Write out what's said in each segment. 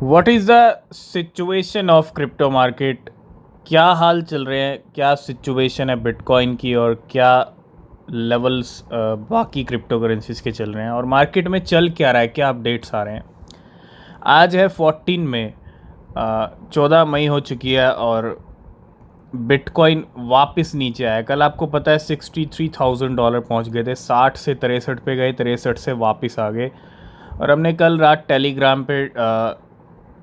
What is the situation of crypto market? क्या हाल चल रहे हैं, क्या सिचुएशन है बिटकॉइन की और क्या लेवल्स बाकी क्रिप्टो करेंसीज के चल रहे हैं और मार्केट में चल क्या रहा है, क्या अपडेट्स आ रहे हैं। आज है 14 मई, 14 मई हो चुकी है और बिटकॉइन वापस नीचे आया। कल आपको पता है $63,000 पहुंच गए थे, 60 से 63 पे गए, 63 से वापस आ गए। और हमने कल रात टेलीग्राम पे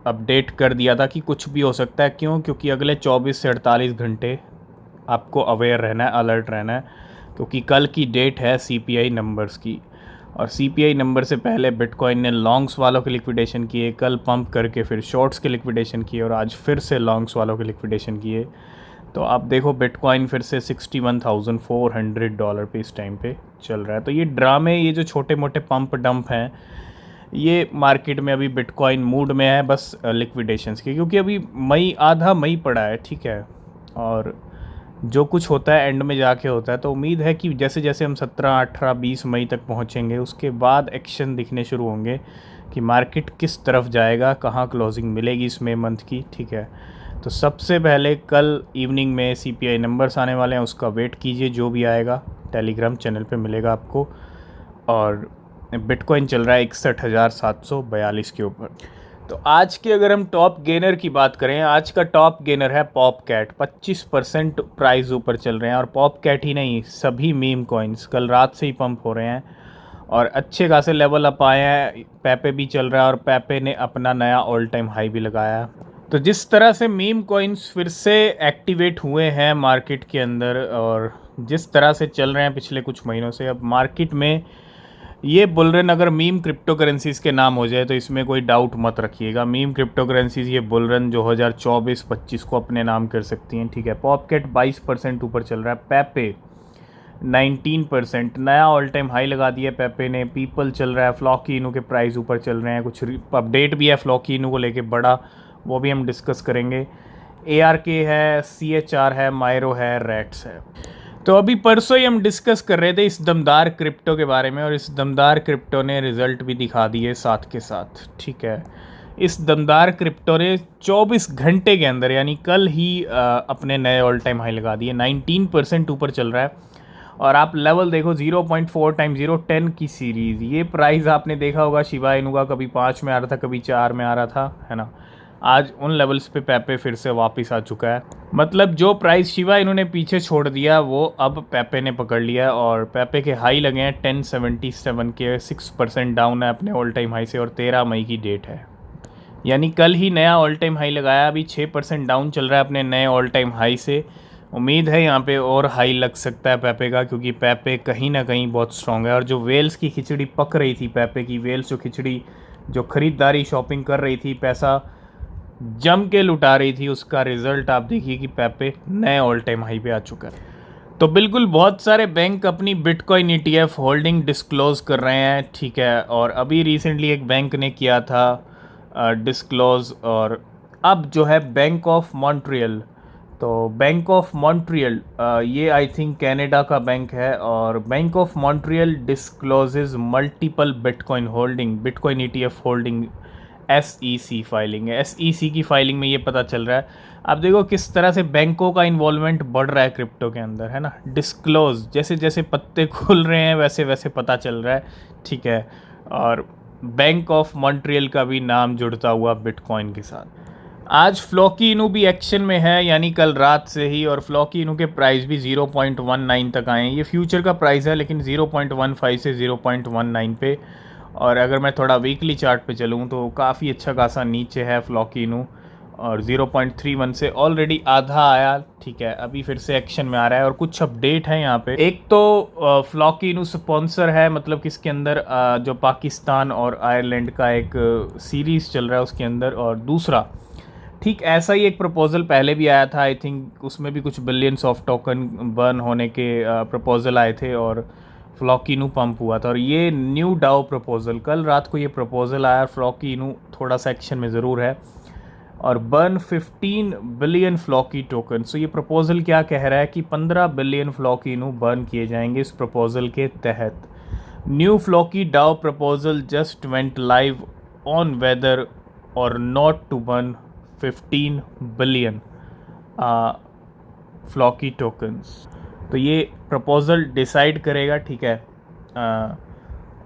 अपडेट कर दिया था कि कुछ भी हो सकता है। क्यों? क्योंकि अगले 24 से 48 घंटे आपको अवेयर रहना है, अलर्ट रहना है, क्योंकि कल की डेट है सीपीआई नंबर्स की। और सीपीआई नंबर से पहले बिटकॉइन ने लॉन्ग्स वालों के लिक्विडेशन किए, कल पंप करके फिर शॉर्ट्स के लिक्विडेशन किए और आज फिर से लॉन्ग्स वालों के लिक्विडेशन किए। तो आप देखो बिटकॉइन फिर से $61,400 पे इस टाइम पे चल रहा है। तो ये ड्रामे, ये जो छोटे मोटे पंप डंप हैं, ये मार्केट में अभी बिटकॉइन मूड में है बस लिक्विडेशंस के, क्योंकि अभी मई, आधा मई पड़ा है, ठीक है। और जो कुछ होता है एंड में जाके होता है। तो उम्मीद है कि जैसे जैसे हम 17, 18, 20 मई तक पहुंचेंगे उसके बाद एक्शन दिखने शुरू होंगे कि मार्केट किस तरफ जाएगा, कहाँ क्लोजिंग मिलेगी इस मई मंथ की, ठीक है। तो सबसे पहले कल इवनिंग में सीपीआई नंबर्स आने वाले हैं, उसका वेट कीजिए, जो भी आएगा टेलीग्राम चैनल पे मिलेगा आपको। और बिटकॉइन चल रहा है 61,742 के ऊपर। तो आज की अगर हम टॉप गेनर की बात करें, आज का टॉप गेनर है पॉपकैट, 25% प्राइस ऊपर चल रहे हैं। और पॉपकैट ही नहीं, सभी मीम कॉइन्स कल रात से ही पंप हो रहे हैं और अच्छे खासे लेवल अप आए हैं। पैपे भी चल रहा है और पैपे ने अपना नया ऑल टाइम हाई भी लगाया। तो जिस तरह से मीम कॉइन्स फिर से एक्टिवेट हुए हैं मार्केट के अंदर और जिस तरह से चल रहे हैं पिछले कुछ महीनों से, अब मार्केट में ये बुल रन अगर मीम क्रिप्टो करेंसीज के नाम हो जाए तो इसमें कोई डाउट मत रखिएगा। मीम क्रिप्टो करेंसीज ये बुल रन 2024-25 को अपने नाम कर सकती हैं, ठीक है। पॉपकैट 22% ऊपर चल रहा है, पैपे 19% नया ऑल टाइम हाई लगा दिया पैपे ने। पीपल चल रहा है, फ्लॉकी इनू के प्राइस ऊपर चल रहे हैं। कुछ अपडेट भी है फ्लॉकी इनू को लेके बड़ा, वो भी हम डिस्कस करेंगे। ARK है, CHR है, मायरो है, रेट्स है। तो अभी परसों ही हम डिस्कस कर रहे थे इस दमदार क्रिप्टो के बारे में और इस दमदार क्रिप्टो ने रिजल्ट भी दिखा दिए साथ के साथ, ठीक है। इस दमदार क्रिप्टो ने 24 घंटे के अंदर, यानी कल ही अपने नए ऑल टाइम हाई लगा दिए, 19% ऊपर चल रहा है। और आप लेवल देखो, 0.4 टाइम 0.10 की सीरीज़। ये प्राइस आपने देखा होगा शिबा इनू का, कभी 5 में आ रहा था, कभी 4 में आ रहा था, है ना। आज उन लेवल्स पे पैपे फिर से वापस आ चुका है। मतलब जो प्राइस शिबा इन्होंने पीछे छोड़ दिया वो अब पैपे ने पकड़ लिया और पैपे के हाई लगे हैं 1077 के, 6% डाउन है अपने ऑल टाइम हाई से और 13 मई की डेट है। यानी कल ही नया ऑल टाइम हाई लगाया, अभी 6% डाउन चल रहा है अपने नए ऑल टाइम हाई से। उम्मीद है यहाँ पे और हाई लग सकता है पैपे का, क्योंकि पैपे कहीं ना कहीं बहुत स्ट्रॉन्ग है। और जो वेल्स की खिचड़ी पक रही थी, पैपे की वेल्स जो खिचड़ी, जो ख़रीदारी शॉपिंग कर रही थी, पैसा जम के लुटा रही थी, उसका रिजल्ट आप देखिए कि पैपे नए ऑल टाइम हाई पे आ चुका है। तो बिल्कुल बहुत सारे बैंक अपनी बिटकॉइन ETF होल्डिंग डिस्क्लोज कर रहे हैं, ठीक है। और अभी रिसेंटली एक बैंक ने किया था डिस्क्लोज, और अब जो है बैंक ऑफ मॉन्ट्रियल, तो बैंक ऑफ मॉन्ट्रियल ये आई थिंक कनाडा का बैंक है और bank of Montreal discloses multiple bitcoin holding, bitcoin ETF holding, SEC filing है। SEC की फाइलिंग में ये पता चल रहा है। आप देखो किस तरह से बैंकों का इन्वॉल्वमेंट बढ़ रहा है क्रिप्टो के अंदर, है ना। डिस्क्लोज, जैसे जैसे पत्ते खुल रहे हैं वैसे वैसे पता चल रहा है, ठीक है। और बैंक ऑफ मॉन्ट्रियल का भी नाम जुड़ता हुआ बिटकॉइन के साथ। आज फ्लॉकी इनू भी एक्शन में है, यानी कल रात से ही। और फ्लॉकी इनू के प्राइस भी 0.19 तक आए हैं। ये फ्यूचर का प्राइस है लेकिन 0.15 से 0.19 पे। और अगर मैं थोड़ा वीकली चार्ट पे चलूँ तो काफ़ी अच्छा खासा नीचे है फ्लॉकी इनू, और 0.31 से ऑलरेडी आधा आया, ठीक है। अभी फिर से एक्शन में आ रहा है और कुछ अपडेट है यहाँ पे। एक तो फ्लॉकी इनू स्पॉन्सर है, मतलब किसके अंदर, जो पाकिस्तान और आयरलैंड का एक सीरीज़ चल रहा है उसके अंदर। और दूसरा, ठीक ऐसा ही एक प्रपोज़ल पहले भी आया था, आई थिंक उसमें भी कुछ बिलियंस ऑफ टोकन बर्न होने के प्रपोज़ल आए थे और फ्लॉकी इनू पंप हुआ था। और ये न्यू डाओ प्रपोज़ल, कल रात को ये प्रपोज़ल आया। फ्लॉकी इनू थोड़ा सा एक्शन में ज़रूर है और बर्न 15 बिलियन फ्लॉकी टोकन। सो ये प्रपोज़ल क्या कह रहा है कि 15 बिलियन फ्लॉकी इनू बर्न किए जाएंगे इस प्रपोज़ल के तहत। New Floki DAO proposal just went live on whether or not to burn 15 billion Floki tokens. तो ये प्रपोज़ल डिसाइड करेगा, ठीक है।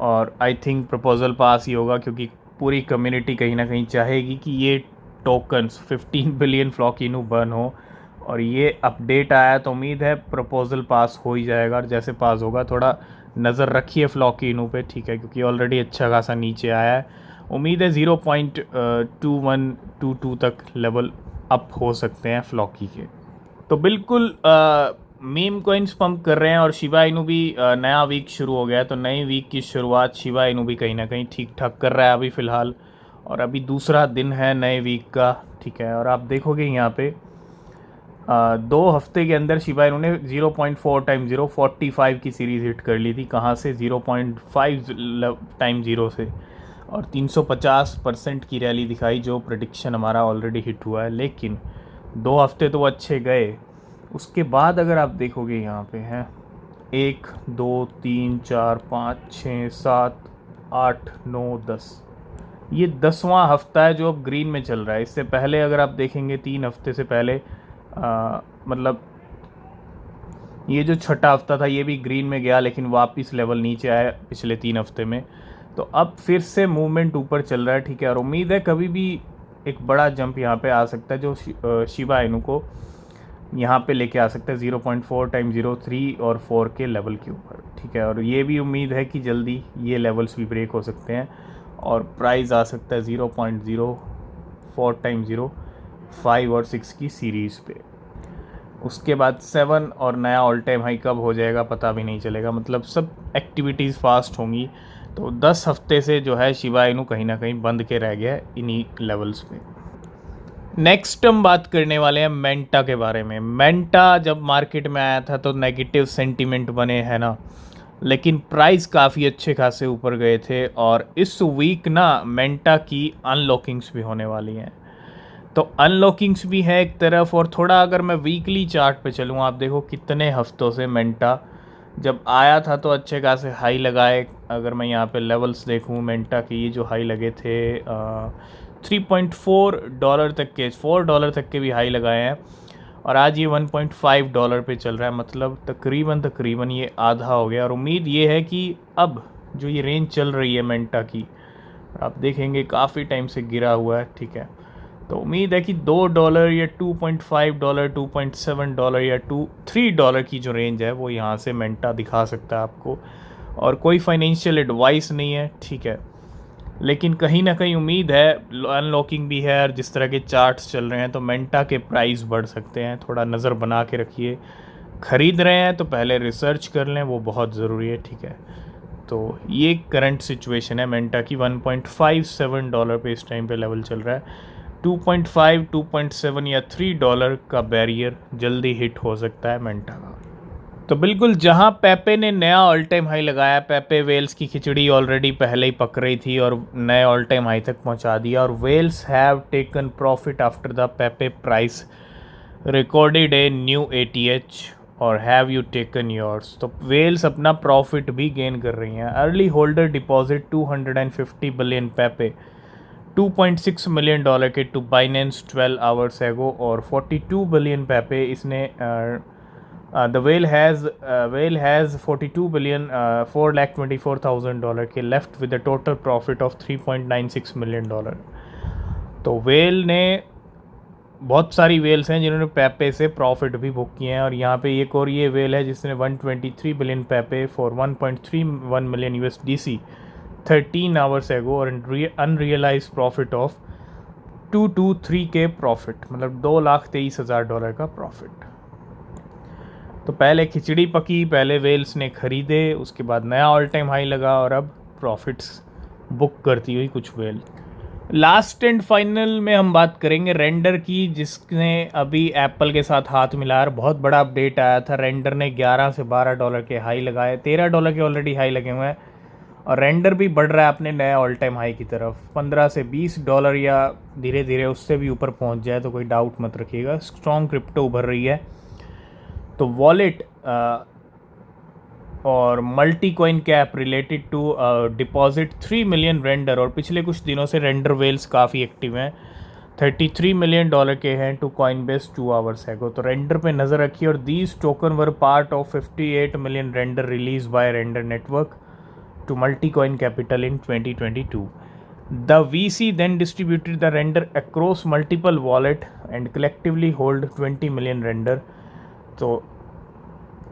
और आई थिंक प्रपोज़ल पास ही होगा, क्योंकि पूरी कम्युनिटी कहीं ना कहीं चाहेगी कि ये टोकन्स 15 बिलियन फ्लॉकीनू बर्न हो। और ये अपडेट आया तो उम्मीद है प्रपोज़ल पास हो ही जाएगा। और जैसे पास होगा थोड़ा नज़र रखिए फ्लॉकीनू पे, ठीक है, क्योंकि ऑलरेडी अच्छा खासा नीचे आया है। उम्मीद है 0.2122 तक लेवल अप हो सकते हैं फ्लॉकी के। तो बिल्कुल मीम कॉइन्स पंप कर रहे हैं और शिबा इनू भी नया वीक शुरू हो गया है। तो नई वीक की शुरुआत शिबा इनू भी कहीं ना कहीं ठीक ठाक कर रहा है अभी फ़िलहाल। और अभी दूसरा दिन है नए वीक का, ठीक है। और आप देखोगे यहाँ पे 2 हफ्ते के अंदर शिबा इनू ने 0.4 टाइम 0 45 की सीरीज़ हिट कर ली थी। कहाँ से? 0.5 टाइम 0 से। और 350% की रैली दिखाई, जो प्रेडिक्शन हमारा ऑलरेडी हिट हुआ है। लेकिन 2 हफ्ते तो अच्छे गए, उसके बाद अगर आप देखोगे यहाँ पे हैं 1 2 3 4 5 6 7 8 9 10, ये 10वां हफ्ता है जो अब ग्रीन में चल रहा है। इससे पहले अगर आप देखेंगे 3 हफ्ते से पहले मतलब ये जो छठा हफ्ता था ये भी ग्रीन में गया, लेकिन वापस लेवल नीचे आया पिछले 3 हफ्ते में। तो अब फिर से मूवमेंट ऊपर चल रहा है, ठीक है। और उम्मीद है कभी भी एक बड़ा जंप यहाँ पे आ सकता है, जो शिबा इनू को यहाँ पे लेके आ सकता है 0.4 टाइम 0 3 और 4 के लेवल के ऊपर, ठीक है। और ये भी उम्मीद है कि जल्दी ये लेवल्स भी ब्रेक हो सकते हैं और प्राइस आ सकता है 0.04 टाइम 0 5 और 6 की सीरीज़ पे। उसके बाद 7 और नया ऑल टाइम हाई कब हो जाएगा पता भी नहीं चलेगा, मतलब सब एक्टिविटीज़ फास्ट होंगी। तो 10 हफ्ते से जो है शिबा इनू कहीं ना कहीं बंद के रह गया है इन्हीं लेवल्स पे। नेक्स्ट हम बात करने वाले हैं मेंटा के बारे में। मेंटा जब मार्केट में आया था तो नेगेटिव सेंटीमेंट बने हैं ना, लेकिन प्राइस काफ़ी अच्छे खासे ऊपर गए थे। और इस वीक ना मेंटा की अनलॉकिंग्स भी होने वाली हैं। तो अनलॉकिंग्स भी है एक तरफ, और थोड़ा अगर मैं वीकली चार्ट पे चलूँ, आप देखो कितने हफ्तों से मेंटा जब आया था तो अच्छे खासे हाई लगाए। अगर मैं यहाँ पे लेवल्स देखूँ मेंटा के, ये जो हाई लगे थे $3.4 तक के, $4 तक के भी हाई लगाए हैं। और आज ये $1.5 पे चल रहा है, मतलब तकरीबन ये आधा हो गया। और उम्मीद ये है कि अब जो ये रेंज चल रही है मेंटा की, आप देखेंगे काफ़ी टाइम से गिरा हुआ है, ठीक है। तो उम्मीद है कि $2 या $2.5 $2.7 या $3 की जो रेंज है वो यहाँ से मेंटा दिखा सकता है आपको। और कोई फाइनेंशियल एडवाइस नहीं है, ठीक है, लेकिन कहीं ना कहीं उम्मीद है अनलॉकिंग भी है और जिस तरह के चार्ट्स चल रहे हैं तो मेंटा के प्राइस बढ़ सकते हैं। थोड़ा नज़र बना के रखिए, ख़रीद रहे हैं तो पहले रिसर्च कर लें, वो बहुत ज़रूरी है, ठीक है। तो ये करंट सिचुएशन है मेंटा की। $1.57 पे इस टाइम पे लेवल चल रहा है। 2.5 2.7 या $3 का बैरियर जल्दी हिट हो सकता है मेंटा का। तो बिल्कुल जहां पेपे ने नया ऑल टाइम हाई लगाया, पेपे वेल्स की खिचड़ी ऑलरेडी पहले ही पक रही थी और नए ऑल टाइम हाई तक पहुंचा दिया। और whales have taken profit after the Pepe price recorded a new ATH और हैव यू टेकन योर्स। तो वेल्स अपना प्रॉफिट भी गेन कर रही हैं। Early holder deposit 250 billion Pepe $2.6 million के टू बाइनेंस 12 आवर्स एगो। और 42 बिलियन पेपे इसने द वेल हैज़ 42 बिलियन $4,24,000 के left with a total profit of $3.96 million. तो वेल ने बहुत सारी वेल्स हैं जिन्होंने पेपे से प्रॉफिट भी बुक किए हैं। और यहाँ पे एक और ये वेल है जिसने 123 billion पेपे for 1.31 million USDC 13 hours ago और अनरियलाइज प्रॉफिट ऑफ 223 के प्रॉफिट, मतलब $2,23,000 का प्रॉफिट। तो पहले खिचड़ी पकी, पहले वेल्स ने ख़रीदे, उसके बाद नया ऑल टाइम हाई लगा और अब प्रॉफिट्स बुक करती हुई कुछ वेल। लास्ट एंड फाइनल में हम बात करेंगे रेंडर की, जिसने अभी एप्पल के साथ हाथ मिलाया। बहुत बड़ा अपडेट आया था, रेंडर ने $11 से $12 के हाई लगाए, $13 के ऑलरेडी हाई लगे हुए हैं। और रेंडर भी बढ़ रहा है अपने नए ऑल टाइम हाई की तरफ, $15 से $20 या धीरे धीरे उससे भी ऊपर पहुंच जाए तो कोई डाउट मत रखिएगा। स्ट्रॉन्ग क्रिप्टो उभर रही है। तो वॉलेट और multi coin cap related to deposit 3 million render, और पिछले कुछ दिनों से रेंडर वेल्स काफ़ी एक्टिव हैं, $33 मिलियन के हैं टू कॉइन बेस 2 आवर्स हैगो। तो रेंडर पे नज़र रखिए। और these token were part of 58 million render release by render network to Multicoin Capital in 2022. The VC then distributed the render across multiple wallet and collectively hold 20 million render. तो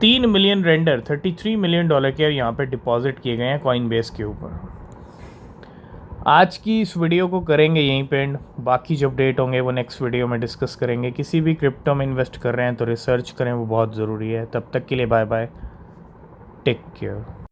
3 million render $33 million के यहाँ पे deposit किए गए हैं coin base के ऊपर। आज की इस वीडियो को करेंगे यहीं पे एंड, बाकी जो अपडेट होंगे वो नेक्स्ट वीडियो में डिस्कस करेंगे। किसी भी क्रिप्टो में इन्वेस्ट कर रहे हैं तो रिसर्च करें, वो बहुत ज़रूरी है। तब तक के लिए बाय बाय, टेक केयर।